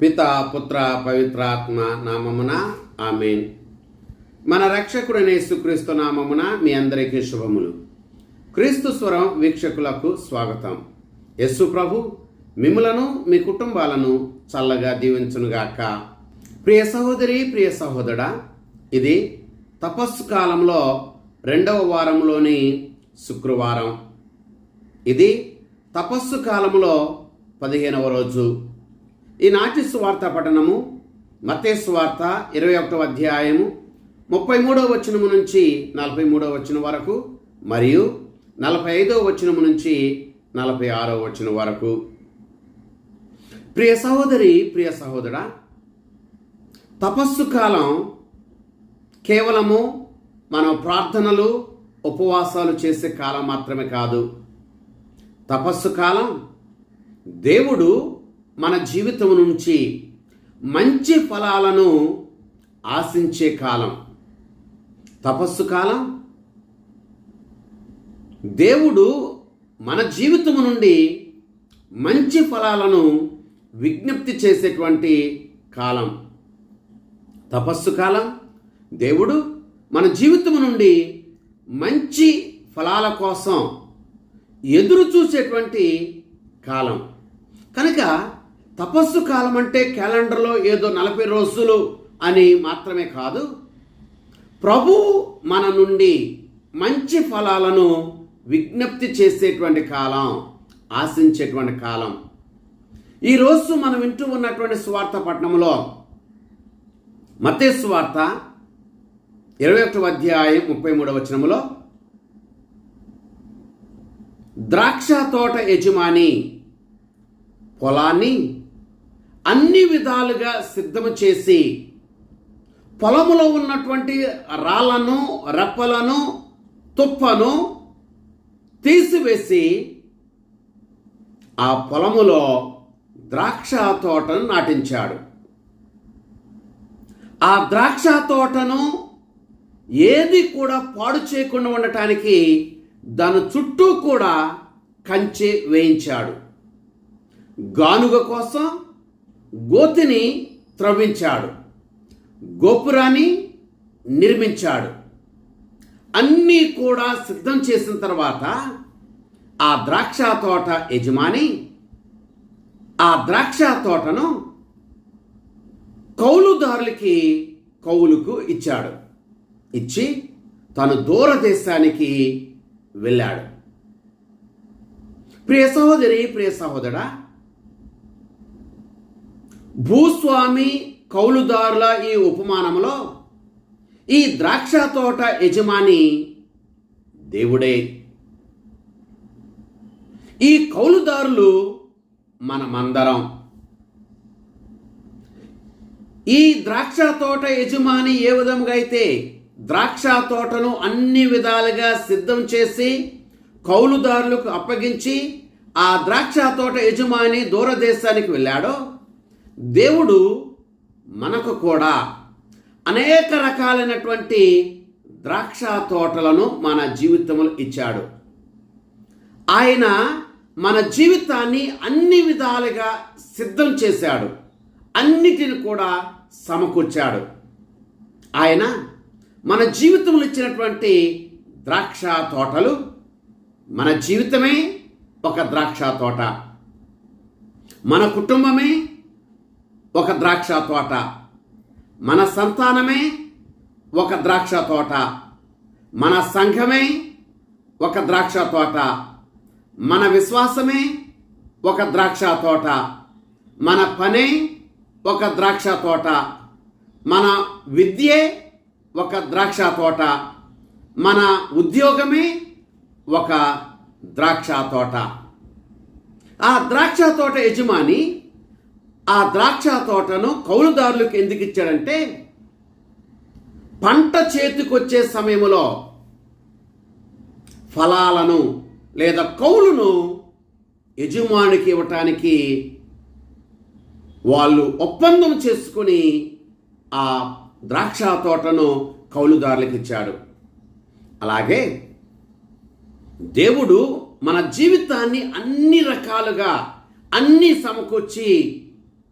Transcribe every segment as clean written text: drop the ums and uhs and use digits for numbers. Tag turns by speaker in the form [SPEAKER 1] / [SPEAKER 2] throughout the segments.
[SPEAKER 1] పితా పుత్ర పవిత్రాత్మ నామమున ఆమేన్. మన రక్షకుడైన యేసుక్రీస్తు నామమున మీ అందరికీ శుభములు. క్రీస్తు స్వరం వీక్షకులకు స్వాగతం. యేసు ప్రభు మిమ్ములను మీ కుటుంబాలను చల్లగా దీవించునుగాక. ప్రియ సహోదరి, ప్రియ సహోదరా, ఇది తపస్సు కాలంలో 2వ వారంలోని శుక్రవారం. ఇది తపస్సు కాలంలో 15వ రోజు. ఈనాటి సువార్త పఠనము మత్తయి సువార్త 21వ అధ్యాయము 33వ వచనము నుంచి 43వ వచనం వరకు మరియు 45వ వచనము నుంచి 46వ వచనం వరకు. ప్రియ సహోదరి, ప్రియ సహోదరా, తపస్సు కాలం కేవలము మనం ప్రార్థనలు ఉపవాసాలు చేసే కాలం మాత్రమే కాదు. తపస్సు కాలం దేవుడు మన జీవితం నుంచి మంచి ఫలాలను ఆశించే కాలం. తపస్సు కాలం దేవుడు మన జీవితం నుండి మంచి ఫలాలను విజ్ఞప్తి చేసేటువంటి కాలం. తపస్సు కాలం దేవుడు మన జీవితం నుండి మంచి ఫలాల కోసం ఎదురు చూసేటువంటి కాలం. కనుక తపస్సు కాలం అంటే క్యాలెండర్లో ఏదో 40 రోజులు అని మాత్రమే కాదు. ప్రభువు మన నుండి మంచి ఫలాలను విజ్ఞప్తి చేసేటువంటి కాలం, ఆశించేటువంటి కాలం. ఈరోజు మనం వింటూ ఉన్నటువంటి సువార్త పట్టణంలో మత్తయి సువార్త 21వ అధ్యాయం 33వ వచనములో ద్రాక్ష తోట యజమాని పొలాన్ని అన్ని విధాలుగా సిద్ధము చేసి పొలములో ఉన్నటువంటి రాళ్లను, రెప్పలను, తుప్పను తీసివేసి ఆ పొలములో ద్రాక్ష తోటను నాటించాడు. ఆ ద్రాక్ష తోటను ఏది కూడా పాడు చేయకుండా ఉండటానికి దాని చుట్టూ కూడా కంచె వేయించాడు. గానుగ కోసం గోతిని త్రవ్వించాడు. గోపురాన్ని నిర్మించాడు. అన్నీ కూడా సిద్ధం చేసిన తర్వాత ఆ ద్రాక్ష తోట యజమాని ఆ ద్రాక్ష తోటను కౌలుకు ఇచ్చాడు. ఇచ్చి తను దూరదేశానికి వెళ్ళాడు. ప్రియ సహోదరి, ప్రియ సహోదరా, భూస్వామి కౌలుదారుల ఈ ఉపమానంలో ఈ ద్రాక్ష తోట యజమాని దేవుడే. ఈ కౌలుదారులు మనమందరం. ఈ ద్రాక్ష తోట యజమాని ఏ విధంగా అయితే ద్రాక్ష తోటను అన్ని విధాలుగా సిద్ధం చేసి కౌలుదారులకు అప్పగించి ఆ ద్రాక్ష తోట యజమాని దూరదేశానికి వెళ్ళాడో, దేవుడు మనకు కూడా అనేక రకాలైనటువంటి ద్రాక్ష తోటలను మన జీవితంలో ఇచ్చాడు. ఆయన మన జీవితాన్ని అన్ని విధాలుగా సిద్ధం చేశాడు. అన్నిటిని కూడా సమకూర్చాడు. ఆయన మన జీవితంలో ఇచ్చినటువంటి ద్రాక్ష తోటలు, మన జీవితమే ఒక ద్రాక్ష తోట, మన కుటుంబమే ఒక ద్రాక్ష తోట, మన సంతానమే ఒక ద్రాక్ష తోట, మన సంఘమే ఒక ద్రాక్ష తోట, మన విశ్వాసమే ఒక ద్రాక్ష తోట, మన పనే ఒక ద్రాక్ష తోట, మన విద్యే ఒక ద్రాక్ష తోట, మన ఉద్యోగమే ఒక ద్రాక్ష తోట. ఆ ద్రాక్ష తోట యజమాని ఆ ద్రాక్ష తోటను కౌలుదారులకు ఎందుకు ఇచ్చాడంటే, పంట చేతికొచ్చే సమయంలో ఫలాలను లేదా కౌలును యజమానికి ఇవ్వటానికి వాళ్ళు ఒప్పందం చేసుకుని ఆ ద్రాక్ష తోటను కౌలుదారులకు ఇచ్చాడు. అలాగే దేవుడు మన జీవితాన్ని అన్ని రకాలుగా అన్ని సమకూర్చి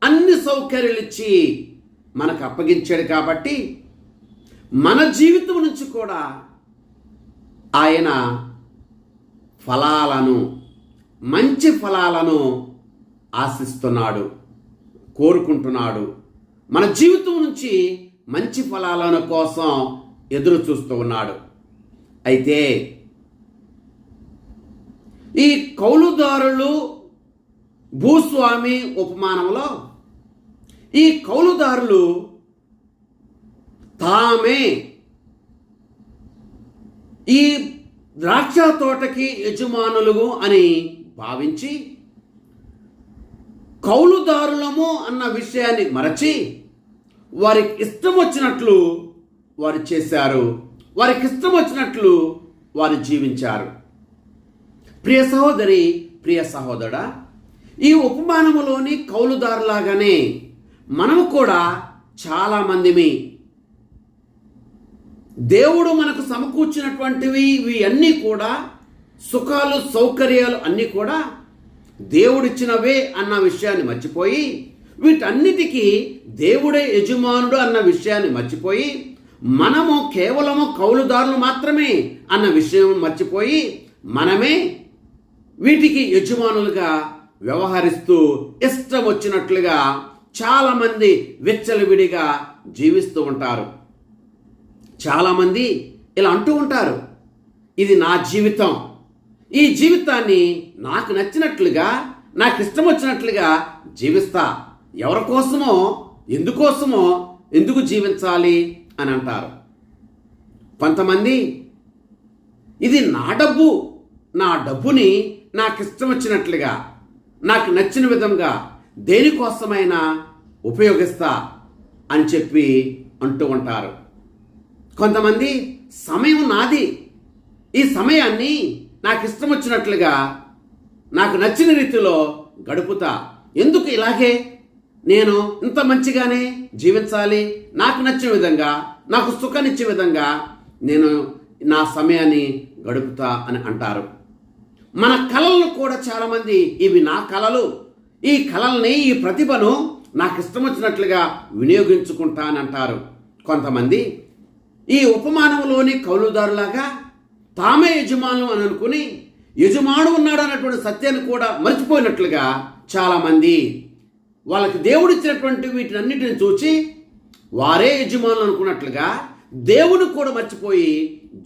[SPEAKER 1] అన్ని సౌకర్యాలు ఇచ్చి మనకు అప్పగించాడు కాబట్టి మన జీవితం నుంచి కూడా ఆయన ఫలాలను, మంచి ఫలాలను ఆశిస్తున్నాడు, కోరుకుంటున్నాడు. మన జీవితం నుంచి మంచి ఫలాలను కోసం ఎదురు చూస్తూ ఉన్నాడు. అయితే ఈ కౌలుదారులు భూస్వామి ఉపమానంలో ఈ కౌలుదారులు తామే ఈ ద్రాక్ష తోటకి యజమానులు అని భావించి కౌలుదారులము అన్న విషయాన్ని మరచి వారికి ఇష్టం వచ్చినట్లు వారు చేశారు, వారికి ఇష్టం వచ్చినట్లు వారు జీవించారు. ప్రియ సహోదరి, ప్రియ సహోదరుడా, ఈ ఉపమానములోని కౌలుదారులాగానే మనము కూడా చాలామందిమి దేవుడు మనకు సమకూర్చినటువంటివి ఇవి అన్నీ కూడా సుఖాలు, సౌకర్యాలు అన్నీ కూడా దేవుడిచ్చినవే అన్న విషయాన్ని మర్చిపోయి, వీటన్నిటికీ దేవుడే యజమానుడు అన్న విషయాన్ని మర్చిపోయి, మనము కేవలము కౌలుదారులు మాత్రమే అన్న విషయం మర్చిపోయి, మనమే వీటికి యజమానులుగా వ్యవహరిస్తూ ఇష్టం వచ్చినట్లుగా చాలామంది విచ్చలవిడిగా జీవిస్తూ ఉంటారు. చాలామంది ఇలా అంటూ ఉంటారు, ఇది నా జీవితం, ఈ జీవితాన్ని నాకు నచ్చినట్లుగా, నాకు ఇష్టం వచ్చినట్లుగా జీవిస్తా, ఎవరి కోసమో ఎందుకోసమో ఎందుకు జీవించాలి అని అంటారు. కొంతమంది ఇది నా డబ్బు, నా డబ్బుని నాకు ఇష్టం వచ్చినట్లుగా, నాకు నచ్చిన విధంగా దేనికోసమైనా ఉపయోగిస్తా అని చెప్పి అంటూ ఉంటారు. కొంతమంది సమయం నాది, ఈ సమయాన్ని నాకు ఇష్టం వచ్చినట్లుగా, నాకు నచ్చిన రీతిలో గడుపుతా, ఎందుకు ఇలాగే నేను ఇంత మంచిగానే జీవించాలి, నాకు నచ్చిన విధంగా, నాకు సుఖాన్నిచ్చే విధంగా నేను నా సమయాన్ని గడుపుతా అని అంటారు. మన కళలను కూడా చాలామంది ఇవి నా కళలు, ఈ కళల్ని, ఈ ప్రతిభను నాకు ఇష్టం వచ్చినట్లుగా వినియోగించుకుంటా అని అంటారు. కొంతమంది ఈ ఉపమానంలోని కౌలుదారులాగా తామే యజమానులు అని అనుకుని యజమాను ఉన్నాడు అన్నటువంటి సత్యాన్ని కూడా మర్చిపోయినట్లుగా చాలామంది వాళ్ళకి దేవుడిచ్చినటువంటి వీటినన్నిటిని చూచి వారే యజమానులు అనుకున్నట్లుగా దేవుని కూడా మర్చిపోయి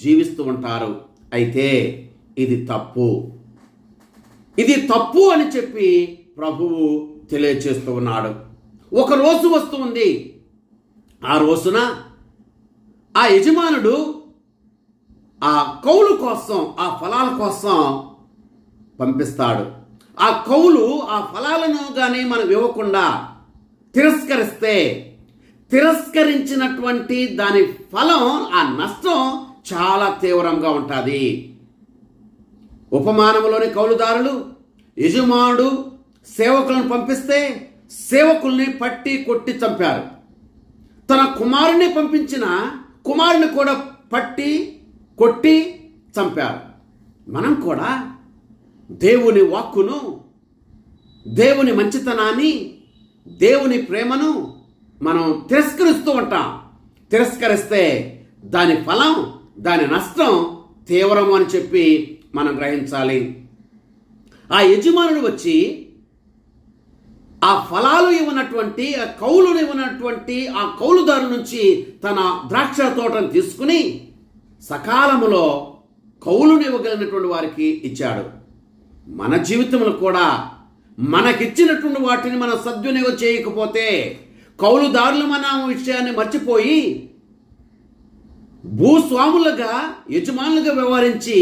[SPEAKER 1] జీవిస్తూ ఉంటారు. అయితే ఇది తప్పు, ఇది తప్పు అని చెప్పి ప్రభువు తెలియచేస్తూ ఉన్నాడు. ఒక రోజు వస్తుంది, ఆ రోజున ఆ యజమానుడు ఆ కౌలు కోసం, ఆ ఫలాల కోసం పంపిస్తాడు. ఆ కౌలు ఆ ఫలాలను కానీ మనం ఇవ్వకుండా తిరస్కరిస్తే, తిరస్కరించినటువంటి దాని ఫలం, ఆ నష్టం చాలా తీవ్రంగా ఉంటుంది. ఉపమానంలోని కౌలుదారులు యజమానుడు సేవకులను పంపిస్తే సేవకుల్ని పట్టి కొట్టి చంపారు. తన కుమారుని పంపించిన కుమారుని కూడా పట్టి కొట్టి చంపారు. మనం కూడా దేవుని వాక్కును, దేవుని మంచితనాన్ని, దేవుని ప్రేమను మనం తిరస్కరిస్తూ ఉంటాం. తిరస్కరిస్తే దాని ఫలం, దాని నష్టం తీవ్రము అని చెప్పి మనం గ్రహించాలి. ఆ యజమానుడు వచ్చి ఆ ఫలాలు ఇవ్వనటువంటి, ఆ కౌలును ఇవ్వనటువంటి ఆ కౌలుదారు నుంచి తన ద్రాక్ష తోటను తీసుకుని సకాలములో కౌలును ఇవ్వగలిగినటువంటి వారికి ఇచ్చాడు. మన జీవితంలో కూడా మనకిచ్చినటువంటి వాటిని మనం సద్వినియోగం చేయకపోతే, కౌలుదారులు మన విషయాన్ని మర్చిపోయి భూస్వాములుగా, యజమానులుగా వ్యవహరించి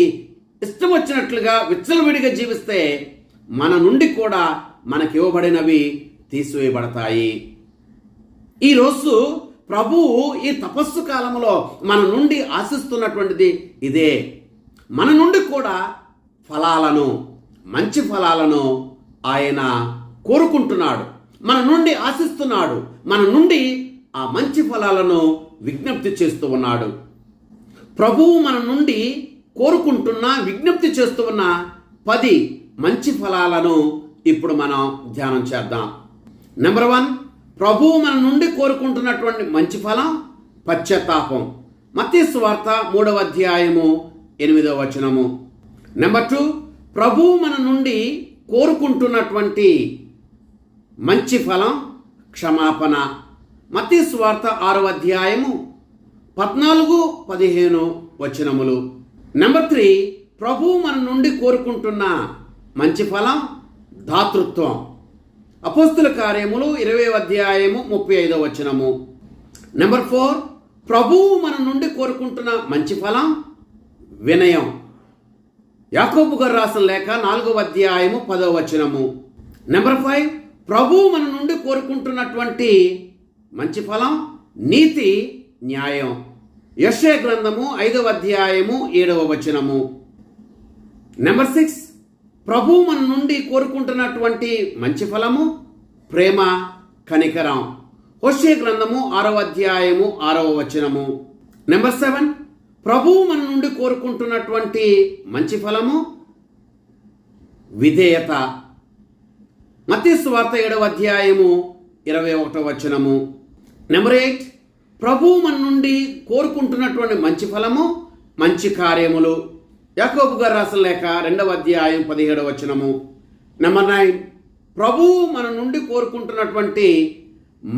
[SPEAKER 1] ఇష్టం వచ్చినట్లుగా విచ్చలవిడిగా జీవిస్తే మన నుండి కూడా మనకి ఇవ్వబడినవి తీసివేయబడతాయి. ఈరోజు ప్రభువు ఈ తపస్సు కాలంలో మన నుండి ఆశిస్తున్నటువంటిది ఇదే. మన నుండి కూడా ఫలాలను, మంచి ఫలాలను ఆయన కోరుకుంటున్నాడు, మన నుండి ఆశిస్తున్నాడు, మన నుండి ఆ మంచి ఫలాలను విజ్ఞప్తి చేస్తూ ఉన్నాడు. ప్రభువు మన నుండి కోరుకుంటున్న, విజ్ఞప్తి చేస్తూ ఉన్న 10 మంచి ఫలాలను ఇప్పుడు మనం ధ్యానం చేద్దాం. నెంబర్ 1, ప్రభువు మన నుండి కోరుకుంటున్నటువంటి మంచి ఫలం పశ్చాత్తాపం. మత్తయి సువార్త 3వ అధ్యాయము 8వ వచనము. నెంబర్ 2, ప్రభువు మన నుండి కోరుకుంటున్నటువంటి మంచి ఫలం క్షమాపణ. మత్తయి సువార్త 6వ అధ్యాయము 14-15 వచనములు. నెంబర్ 3, ప్రభువు మన నుండి కోరుకుంటున్న మంచి ఫలం దాతృత్వం. అపోస్తుల కార్యములు 20వ అధ్యాయము 35వ వచనము. నెంబర్ 4, ప్రభువు మన నుండి కోరుకుంటున్న మంచి ఫలం వినయం. యాకోబు గారు రాసిన లేఖ 4వ అధ్యాయము 10వ వచనము. నెంబర్ 5, ప్రభువు మన నుండి కోరుకుంటున్నటువంటి మంచి ఫలం నీతి న్యాయం. యెషయా గ్రంథము 5వ అధ్యాయము 7వ వచనము. నెంబర్ 6, ప్రభువు మన నుండి కోరుకుంటున్నటువంటి మంచి ఫలము ప్రేమ కనికరం. హోషేయ గ్రంథము 6వ అధ్యాయము 6వ వచనము. నెంబర్ 7, ప్రభువు మన నుండి కోరుకుంటున్నటువంటి మంచి ఫలము విధేయత. మత్తయి సువార్త 7వ అధ్యాయము 21వ వచనము. నెంబర్ 8, ప్రభువు మన నుండి కోరుకుంటున్నటువంటి మంచి ఫలము మంచి కార్యములు. యాకోబు గారు రాసిన లేఖ 2వ అధ్యాయం 17వ వచనము. నెంబర్ 9, ప్రభువు మన నుండి కోరుకుంటున్నటువంటి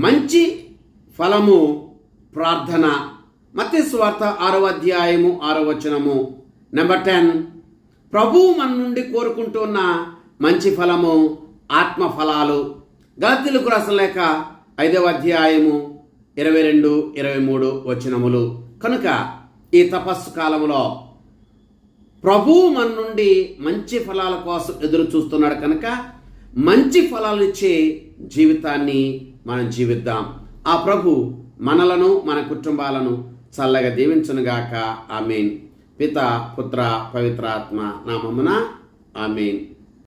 [SPEAKER 1] మంచి ఫలము ప్రార్థన. మత్తయి సువార్త 6వ అధ్యాయము 6వ వచనము. నెంబర్ 10, ప్రభువు మన నుండి కోరుకుంటున్న మంచి ఫలము ఆత్మ ఫలాలు. గలతీయులకు రాసిన లేఖ 5వ అధ్యాయము 22-23 వచనములు. కనుక ఈ తపస్సు కాలంలో ప్రభువు మన నుండి మంచి ఫలాల కోసం ఎదురు చూస్తున్నాడు కనుక మంచి ఫలాలు ఇచ్చే జీవితాన్ని మనం జీవిద్దాం. ఆ ప్రభు మనలను మన కుటుంబాలను చల్లగా దీవించునుగాక. ఆమేన్. పిత పుత్ర పవిత్రాత్మ నామమున ఆమేన్.